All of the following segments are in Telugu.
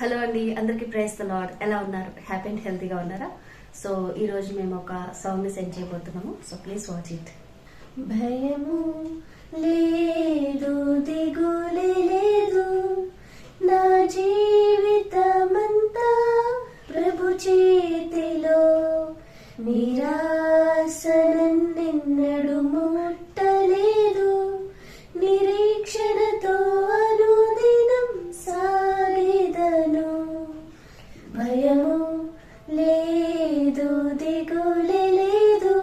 హలో అండి, అందరికి ప్రైజ్ ద లార్డ్. ఎలా ఉన్నారు? హ్యాపీ అండ్ హెల్తీగా ఉన్నారా? సో ఈ రోజు మేము ఒక సాంగ్ ని సెండ్ చేయబోతున్నాము. So please watch it. భయము లేదు, దిగులే లేదు, నా జీవితమంతా ప్రభు చేతిలో. నిరాశ నన్నెన్నడు ముట్టలేదు, నిరీక్షణతో అనుదినం సాగెదను. భయము లేదు, దిగులే లేదు,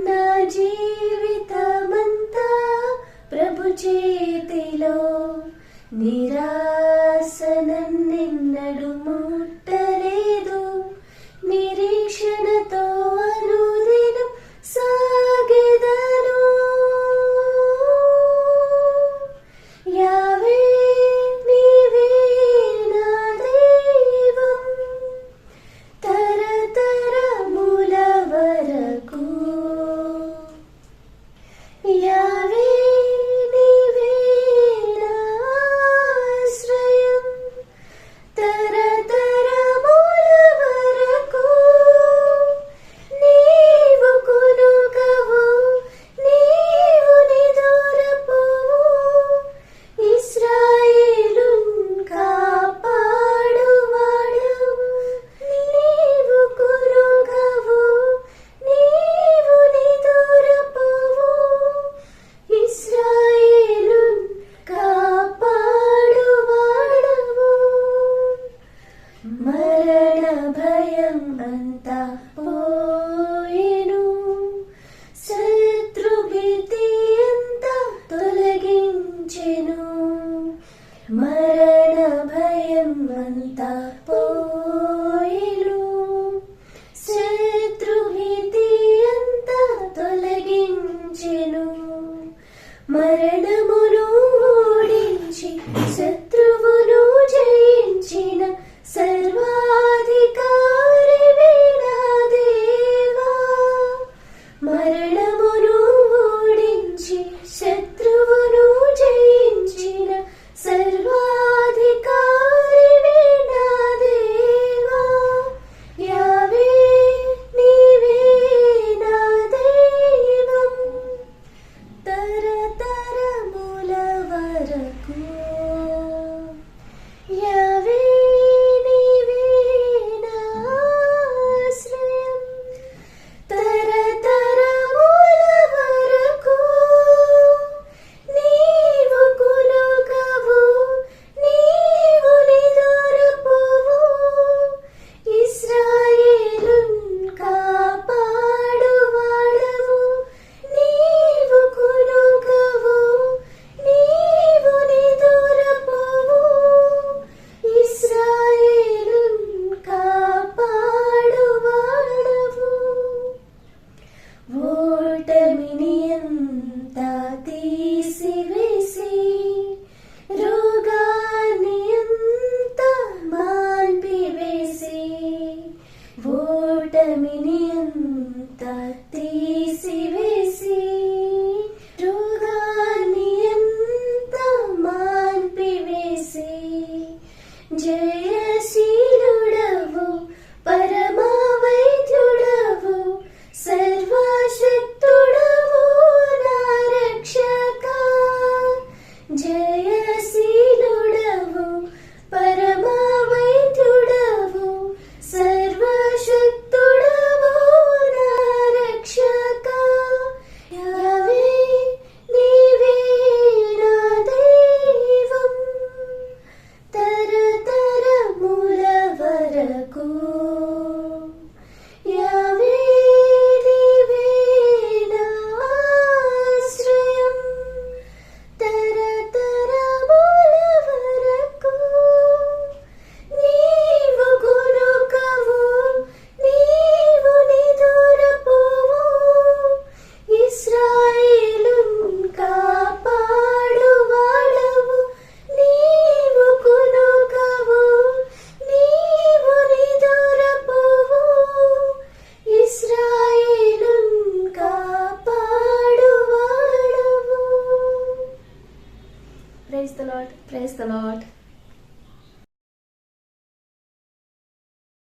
నా జీవితమంతా ప్రభు చేతిలో. నిరాశ నన్నెన్నడు ముట్టలేదు, నిరీక్షణతో అనుదినం సాగెదను. యావే నీవే నా దైవం, తరతరముల వరకు. యావే నీవే నా ఆశ్రయం, తరతరముల వరకు. నీవు కొనుకవు, నీవు నిదురపోవు, ఇశ్రాయేలున్ కాపాడువాడవు. నీవు కొనుకవు, నీవు నిదురపోవు, ఇశ్రాయేలున్ కాపాడువాడవు. మరణ భయం అంతా పోయెను, శత్రుభీతి అంతా తొలగించెను. మరణ భయం అంతా పోయెను, శత్రుభీతి అంతా తొలగించెను. మరణమును ఓడించి శత్రువును జయించిన సర్వాధికారివే నా దేవా. మరణమును ఓడించి శత్రువును జయించిన సర్వాధికారివే నా దేవా. యావే నీవే నా దైవం, తరతరముల వరకు. యావే నీవే నా ఆశ్రయం, తరతరముల వరకు. నీవు కొనుకవు, నీవు నిదురపోవు, ఇశ్రాయేలున్ కాపాడువాడవు. నీవు కొనుకవు, నీవు నిదురపోవు, ఇశ్రాయేలున్ కాపాడువాడవు. ఓటమిని అంతా తీసివేసి, రోగాన్ని అంతా మాన్పివేసి. ఓటమిని అంతా తీసివేసి, రోగాన్ని అంతా మాన్పివేసి. జయ